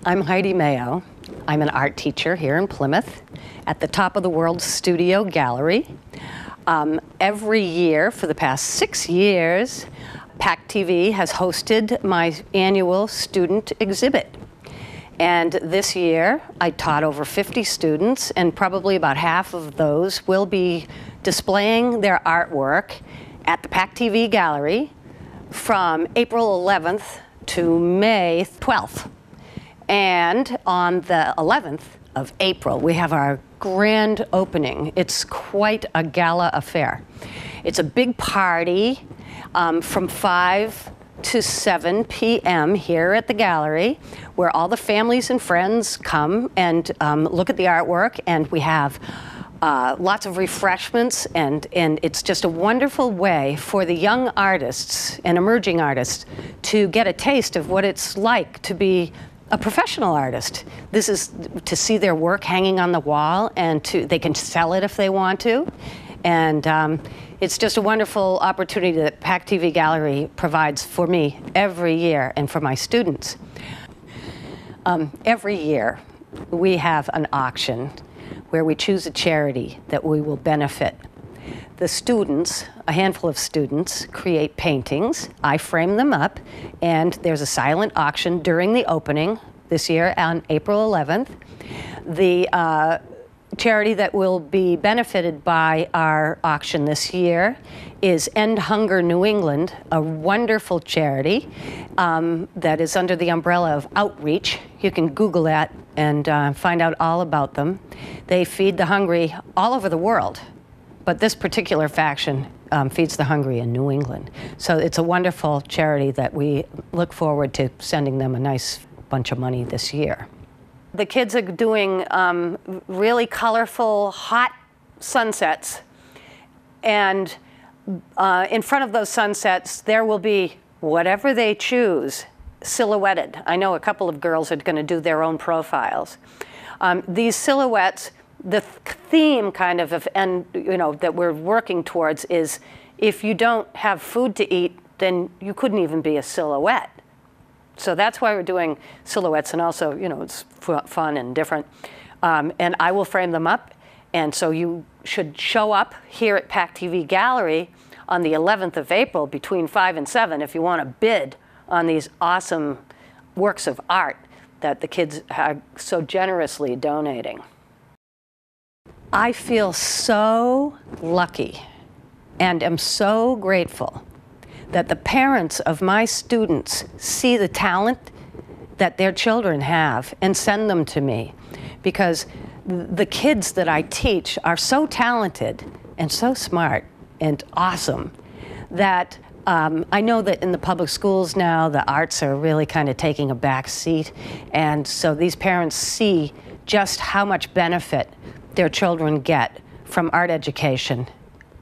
I'm Heidi Mayo. I'm an art teacher here in Plymouth at the Top of the World Studio Gallery. Every year for the past 6 years, PACTV has hosted my annual student exhibit. And this year, I taught over 50 students, and probably about half of those will be displaying their artwork at the PACTV Gallery from April 11th to May 12th. And on the 11th of April, we have our grand opening. It's quite a gala affair. It's a big party from 5 to 7 p.m. here at the gallery, where all the families and friends come and look at the artwork, and we have lots of refreshments, and it's just a wonderful way for the young artists and emerging artists to get a taste of what it's like to be a professional artist. This is to see their work hanging on the wall, and they can sell it if they want to. And it's just a wonderful opportunity that PACTV Gallery provides for me every year and for my students. Every year we have an auction where we choose a charity that we will benefit. The students, a handful of students, create paintings. I frame them up, and there's a silent auction during the opening this year on April 11th. The charity that will be benefited by our auction this year is End Hunger New England, a wonderful charity that is under the umbrella of Outreach. You can Google that and find out all about them. They feed the hungry all over the world, but this particular faction feeds the hungry in New England. So it's a wonderful charity that we look forward to sending them a nice bunch of money this year. The kids are doing really colorful, hot sunsets, and in front of those sunsets there will be whatever they choose silhouetted. I know a couple of girls are going to do their own profiles. These silhouettes, the theme kind of and that we're working towards is, if you don't have food to eat, then you couldn't even be a silhouette. So that's why we're doing silhouettes, and also, it's fun and different. And I will frame them up, and so you should show up here at PACTV Gallery on the 11th of April between 5 and 7 if you want to bid on these awesome works of art that the kids are so generously donating. I feel so lucky and am so grateful that the parents of my students see the talent that their children have and send them to me, because the kids that I teach are so talented and so smart and awesome that I know that in the public schools now the arts are really kind of taking a back seat, and so these parents see just how much benefit their children get from art education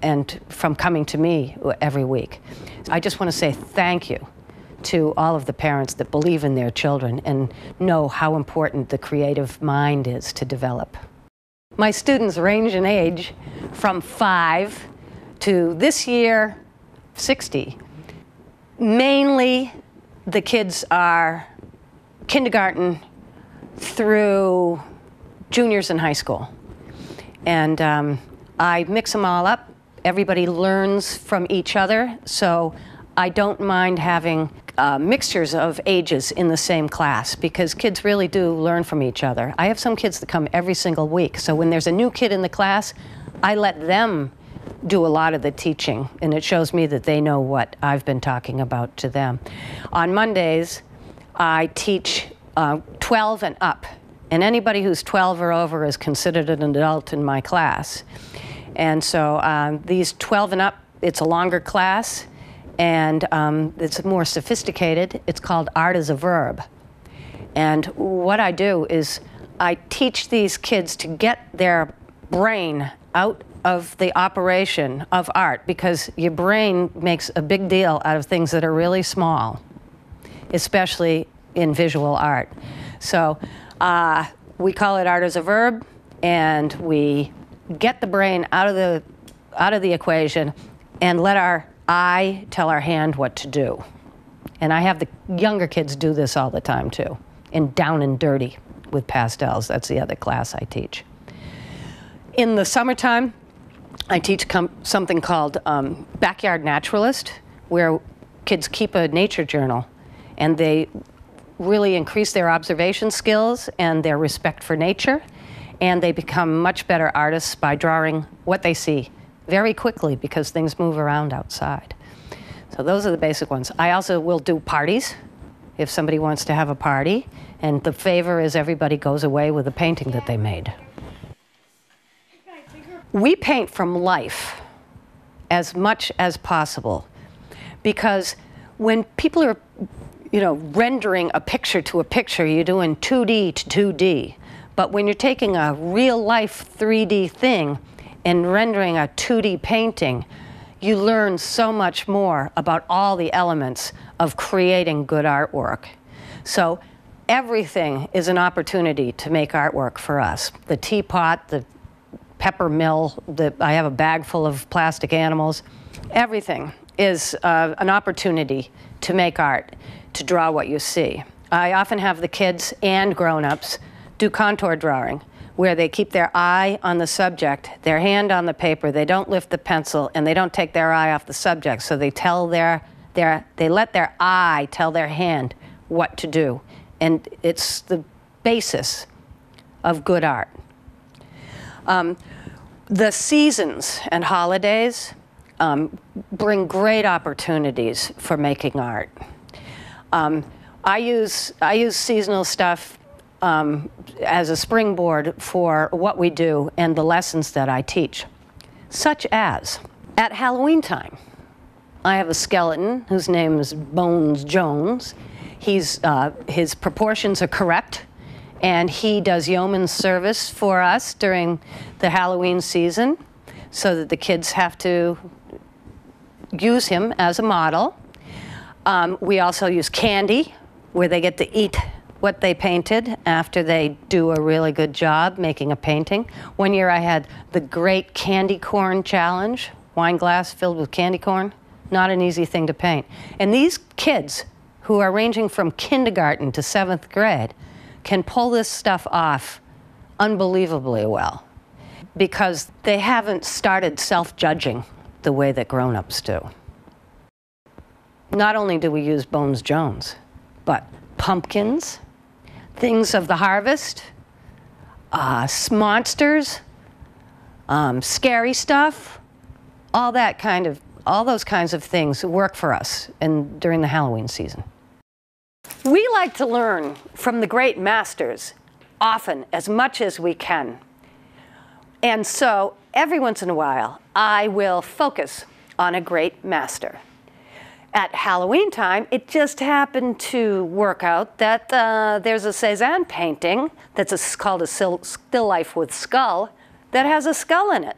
and from coming to me every week. I just want to say thank you to all of the parents that believe in their children and know how important the creative mind is to develop. My students range in age from 5 to, this year, 60. Mainly the kids are kindergarten through juniors in high school. And I mix them all up. Everybody learns from each other, so I don't mind having mixtures of ages in the same class, because kids really do learn from each other. I have some kids that come every single week, so when there's a new kid in the class, I let them do a lot of the teaching, and it shows me that they know what I've been talking about to them. On Mondays, I teach 12 and up, and anybody who's 12 or over is considered an adult in my class. And so these 12 and up, it's a longer class, and it's more sophisticated. It's called Art as a Verb. And what I do is I teach these kids to get their brain out of the operation of art, because your brain makes a big deal out of things that are really small, especially in visual art. So we call it Art as a Verb, and we get the brain out of the equation and let our eye tell our hand what to do. And I have the younger kids do this all the time too. and Down and Dirty with pastels. That's the other class I teach. In the summertime, I teach something called Backyard Naturalist, where kids keep a nature journal, and they really increase their observation skills and their respect for nature, and they become much better artists by drawing what they see very quickly because things move around outside. So those are the basic ones. I also will do parties if somebody wants to have a party, and the favor is everybody goes away with a painting that they made. We paint from life as much as possible, because when people are, rendering a picture to a picture, you're doing 2D to 2D. But when you're taking a real life 3D thing and rendering a 2D painting, you learn so much more about all the elements of creating good artwork. So everything is an opportunity to make artwork for us. The teapot, the pepper mill, I have a bag full of plastic animals. Everything is an opportunity to make art, to draw what you see. I often have the kids and grown-ups do contour drawing, where they keep their eye on the subject, their hand on the paper, they don't lift the pencil, and they don't take their eye off the subject, so they let their eye tell their hand what to do. And it's the basis of good art. The seasons and holidays bring great opportunities for making art. I use seasonal stuff as a springboard for what we do and the lessons that I teach. Such as, at Halloween time, I have a skeleton whose name is Bones Jones. His proportions are correct, and he does yeoman's service for us during the Halloween season, so that the kids have to use him as a model. We also use candy, where they get to eat what they painted after they do a really good job making a painting. One year I had the Great Candy Corn Challenge, wine glass filled with candy corn. Not an easy thing to paint. And these kids, who are ranging from kindergarten to 7th grade, can pull this stuff off unbelievably well, because they haven't started self-judging the way that grown-ups do. Not only do we use Bones Jones, but pumpkins, things of the harvest, monsters, scary stuff, all those kinds of things work for us during the Halloween season. We like to learn from the great masters often, as much as we can. And so every once in a while, I will focus on a great master. At Halloween time, it just happened to work out that there's a Cézanne painting that's called a still life with skull that has a skull in it.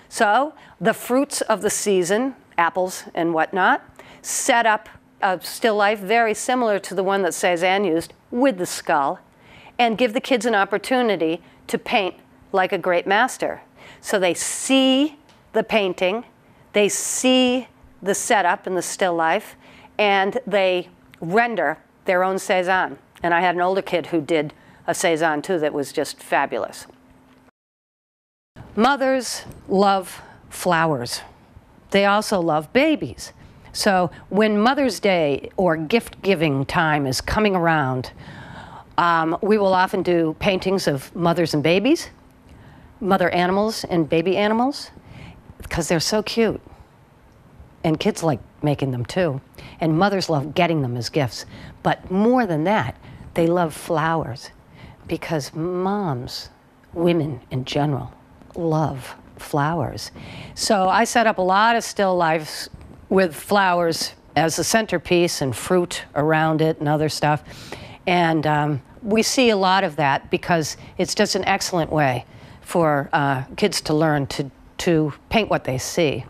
So the fruits of the season, apples and whatnot, set up a still life very similar to the one that Cézanne used with the skull, and give the kids an opportunity to paint like a great master. So they see the painting, they see the setup in the still life, and they render their own Cézanne. And I had an older kid who did a Cézanne too that was just fabulous. Mothers love flowers. They also love babies. So when Mother's Day or gift-giving time is coming around, we will often do paintings of mothers and babies, mother animals and baby animals, because they're so cute. And kids like making them too. And mothers love getting them as gifts. But more than that, they love flowers, because moms, women in general, love flowers. So I set up a lot of still lifes with flowers as a centerpiece and fruit around it and other stuff. And we see a lot of that because it's just an excellent way for kids to learn to paint what they see.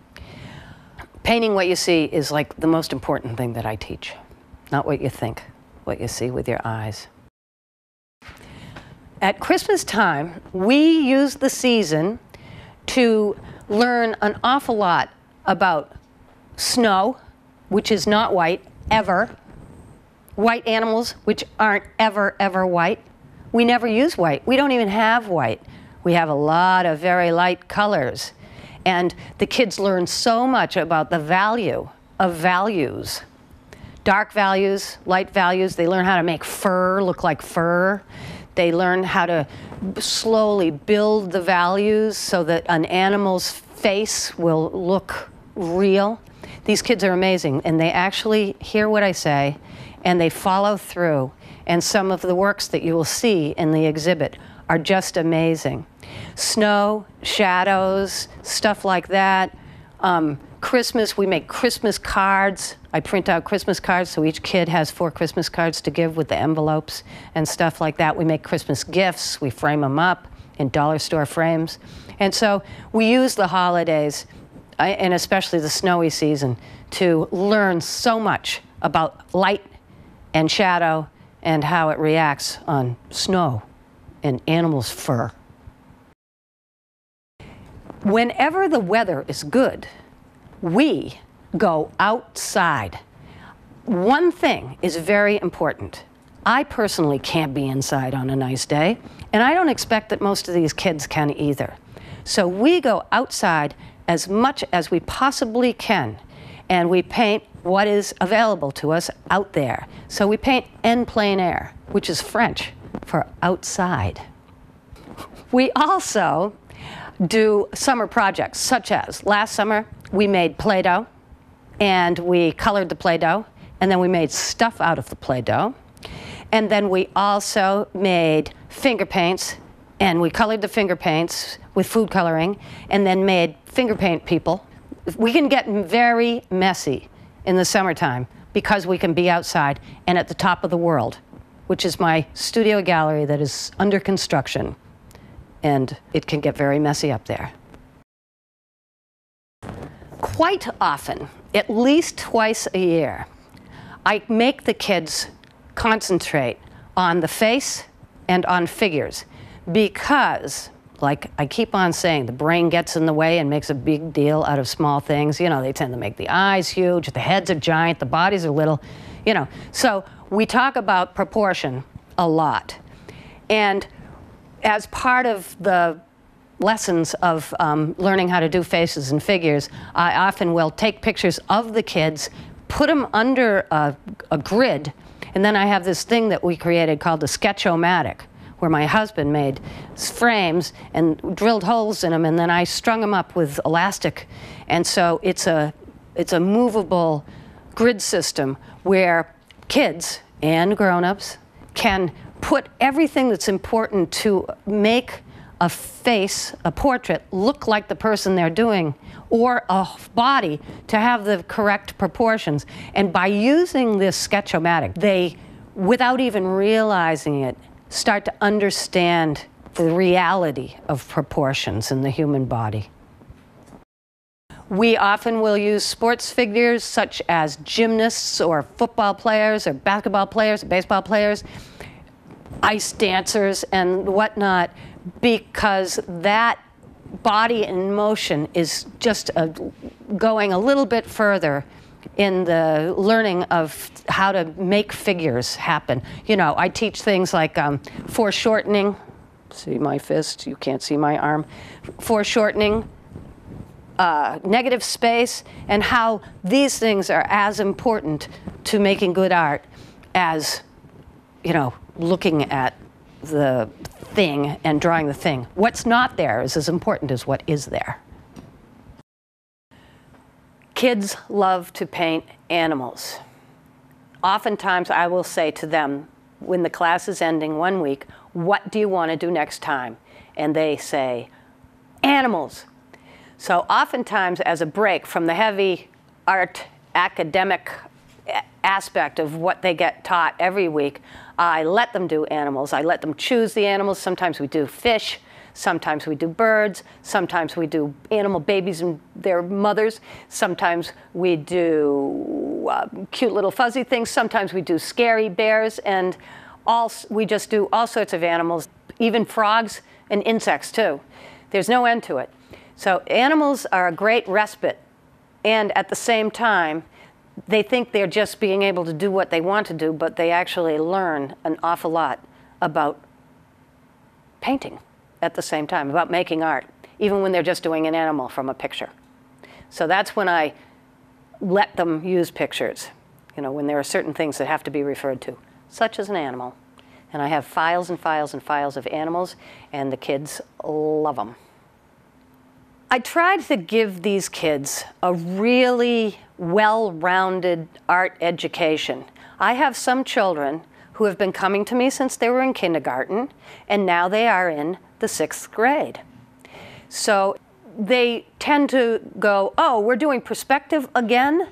Painting what you see is like the most important thing that I teach. Not what you think, what you see with your eyes. At Christmas time, we use the season to learn an awful lot about snow, which is not white ever. white animals, which aren't ever white. We never use white. We don't even have white. We have a lot of very light colors. And the kids learn so much about the value of values. Dark values, light values. They learn how to make fur look like fur. They learn how to slowly build the values so that an animal's face will look real. These kids are amazing, and they actually hear what I say, and they follow through. And some of the works that you will see in the exhibit are just amazing. Snow, shadows, stuff like that. Christmas, we make Christmas cards. I print out Christmas cards, so each kid has 4 Christmas cards to give with the envelopes and stuff like that. We make Christmas gifts. We frame them up in dollar store frames. And so we use the holidays, and especially the snowy season, to learn so much about light and shadow and how it reacts on snow and animals' fur. Whenever the weather is good, we go outside. One thing is very important. I personally can't be inside on a nice day, and I don't expect that most of these kids can either. So we go outside as much as we possibly can, and we paint what is available to us out there. So we paint en plein air, which is French for outside. We also do summer projects, such as last summer we made Play-Doh, and we colored the Play-Doh, and then we made stuff out of the Play-Doh. And then we also made finger paints, and we colored the finger paints with food coloring, and then made finger paint people. We can get very messy in the summertime because we can be outside and at the top of the world, which is my studio gallery that is under construction, and it can get very messy up there. Quite often, at least twice a year, I make the kids concentrate on the face and on figures because, like I keep on saying, the brain gets in the way and makes a big deal out of small things. You know, they tend to make the eyes huge, the heads are giant, the bodies are little, you know. So we talk about proportion a lot. And as part of the lessons of learning how to do faces and figures, I often will take pictures of the kids, put them under a grid, and then I have this thing that we created called the Sketch-O-Matic, where my husband made frames and drilled holes in them, and then I strung them up with elastic. And so it's a movable grid system where kids and grown-ups can put everything that's important to make a face, a portrait, look like the person they're doing, or a body to have the correct proportions. And by using this Sketch-O-Matic, they, without even realizing it, start to understand the reality of proportions in the human body. We often will use sports figures such as gymnasts or football players or basketball players, baseball players, ice dancers and whatnot, because that body in motion is just going a little bit further in the learning of how to make figures happen. You know, I teach things like foreshortening. See my fist? You can't see my arm. Foreshortening, negative space, and how these things are as important to making good art as, you know, looking at the thing and drawing the thing. What's not there is as important as what is there. Kids love to paint animals. Oftentimes I will say to them, when the class is ending one week, what do you want to do next time? And they say, animals. So oftentimes as a break from the heavy art academic aspect of what they get taught every week, I let them do animals. I let them choose the animals. Sometimes we do fish, sometimes we do birds, sometimes we do animal babies and their mothers, sometimes we do cute little fuzzy things, sometimes we do scary bears, and we just do all sorts of animals, even frogs and insects too. There's no end to it. So animals are a great respite, and at the same time, they think they're just being able to do what they want to do, but they actually learn an awful lot about painting at the same time, about making art, even when they're just doing an animal from a picture. So that's when I let them use pictures, you know, when there are certain things that have to be referred to, such as an animal. And I have files and files and files of animals, and the kids love them. I tried to give these kids a really well-rounded art education. I have some children who have been coming to me since they were in kindergarten, and now they are in the 6th grade. So they tend to go, oh, we're doing perspective again,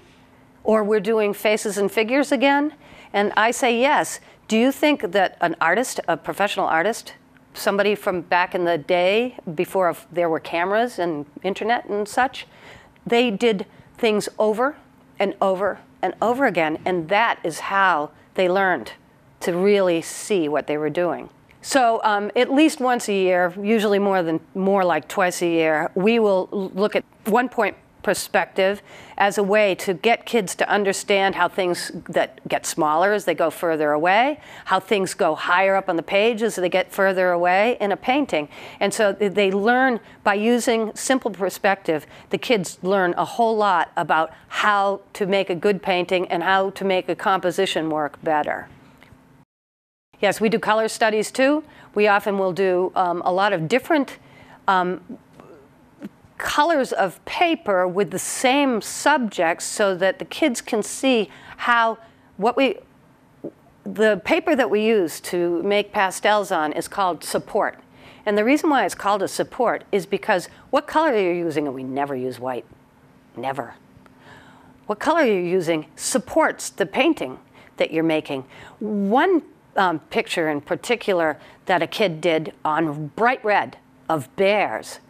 or we're doing faces and figures again. And I say, yes. Do you think that an artist, a professional artist, somebody from back in the day, before there were cameras and internet and such, they did things over and over and over again, and that is how they learned to really see what they were doing. So at least once a year, usually more like twice a year, we will look at one-point perspective as a way to get kids to understand how things that get smaller as they go further away, how things go higher up on the page as they get further away in a painting. And so they learn by using simple perspective. The kids learn a whole lot about how to make a good painting and how to make a composition work better. Yes, we do color studies too. We often will do a lot of different colors of paper with the same subjects so that the kids can see how the paper that we use to make pastels on is called support. And the reason why it's called a support is because what color are you using? And we never use white, never. What color you're using supports the painting that you're making. One picture in particular that a kid did on bright red of bears.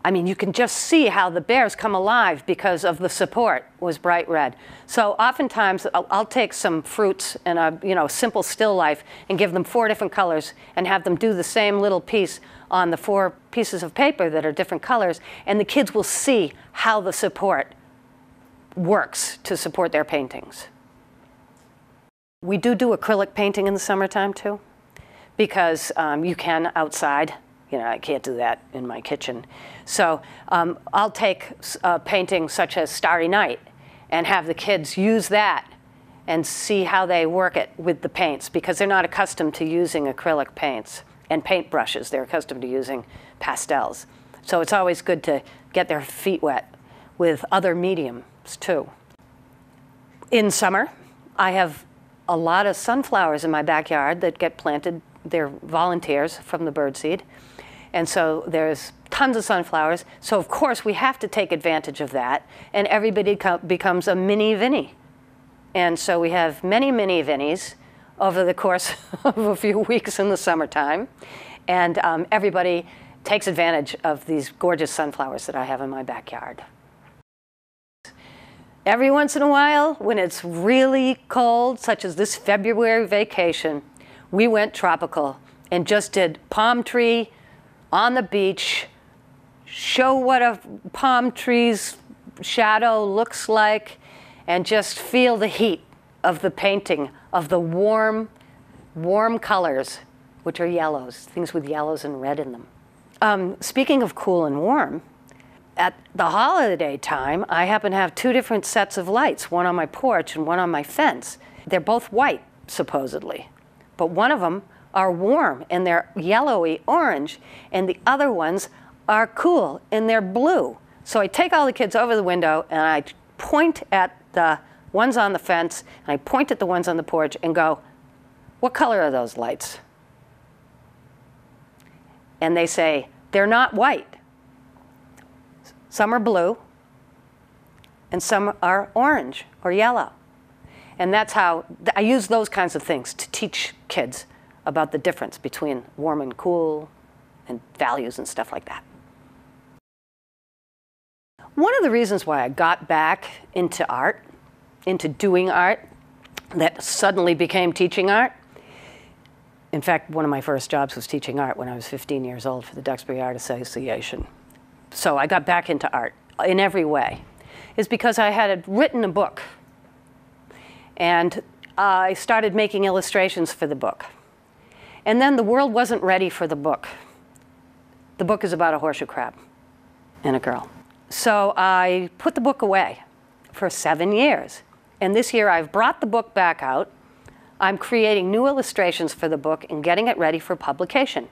I mean, you can just see how the bears come alive because of the support was bright red. So oftentimes I'll take some fruits and a simple still life and give them 4 different colors and have them do the same little piece on the 4 pieces of paper that are different colors, and the kids will see how the support works to support their paintings. We do acrylic painting in the summertime too, because you can outside. You know, I can't do that in my kitchen. So I'll take a painting such as Starry Night and have the kids use that and see how they work it with the paints, because they're not accustomed to using acrylic paints and paint brushes. They're accustomed to using pastels. So it's always good to get their feet wet with other mediums too. In summer, I have a lot of sunflowers in my backyard that get planted. They're volunteers from the birdseed. And so there's tons of sunflowers. So of course we have to take advantage of that. And everybody becomes a mini Vinnie. And so we have many mini Vinnies over the course of a few weeks in the summertime. And everybody takes advantage of these gorgeous sunflowers that I have in my backyard. Every once in a while, when it's really cold, such as this February vacation, we went tropical and just did palm tree on the beach, show what a palm tree's shadow looks like, and just feel the heat of the painting, of the warm colors, which are yellows, things with yellows and red in them. Speaking of cool and warm, at the holiday time, I happen to have 2 different sets of lights, one on my porch and one on my fence. They're both white, supposedly, but one of them are warm and they're yellowy orange, and the other ones are cool and they're blue. So I take all the kids over the window and I point at the ones on the fence and I point at the ones on the porch and go, what color are those lights? And they say, they're not white. Some are blue and some are orange or yellow. And that's how I use those kinds of things to teach kids about the difference between warm and cool and values and stuff like that. One of the reasons why I got back into art, into doing art, that suddenly became teaching art. In fact, one of my first jobs was teaching art when I was 15 years old for the Duxbury Art Association. So I got back into art in every way, is because I had written a book And I started making illustrations for the book. And then the world wasn't ready for the book. The book is about a horseshoe crab and a girl. So I put the book away for 7 years. And this year I've brought the book back out. I'm creating new illustrations for the book and getting it ready for publication.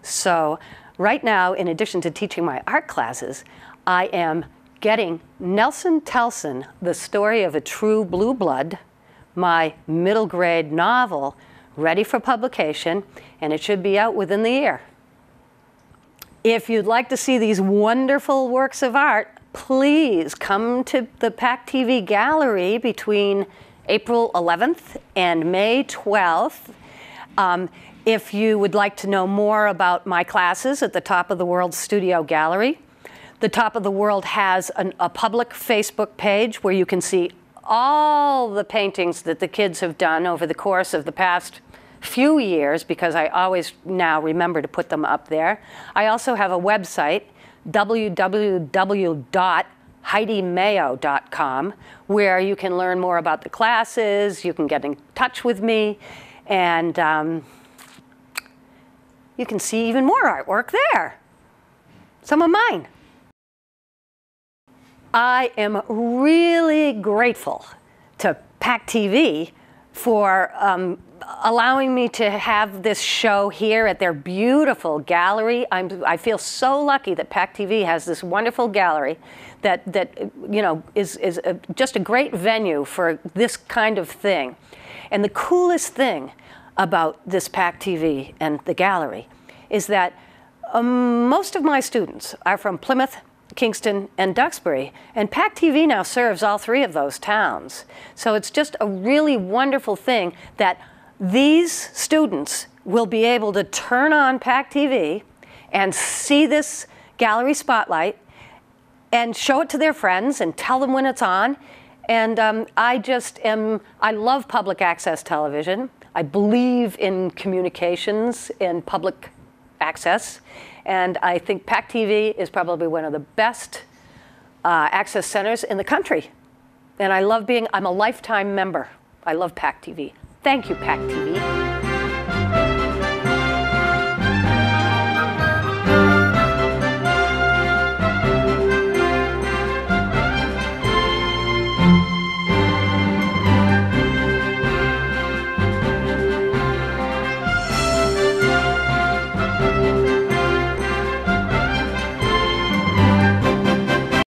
So right now, in addition to teaching my art classes, I am getting Nelson Telson, The Story of a True Blue Blood, my middle grade novel, ready for publication, and it should be out within the year. If you'd like to see these wonderful works of art, please come to the PACTV gallery between April 11th and May 12th. If you would like to know more about my classes at the Top of the World Studio Gallery, the Top of the World has a public Facebook page where you can see all the paintings that the kids have done over the course of the past few years, because I always now remember to put them up there. I also have a website, www.heidimayo.com, where you can learn more about the classes, you can get in touch with me, and you can see even more artwork there. Some of mine. I am really grateful to PACTV for allowing me to have this show here at their beautiful gallery. I feel so lucky that PACTV has this wonderful gallery that you know is just a great venue for this kind of thing. And the coolest thing about this PACTV and the gallery is that most of my students are from Plymouth, Kingston, and Duxbury, and PACTV now serves all three of those towns. So it's just a really wonderful thing that these students will be able to turn on PACTV and see this gallery spotlight and show it to their friends and tell them when it's on. And I love public access television. I believe in communications and public access. And I think PACTV is probably one of the best access centers in the country. And I'm a lifetime member. I love PACTV. Thank you, PACTV.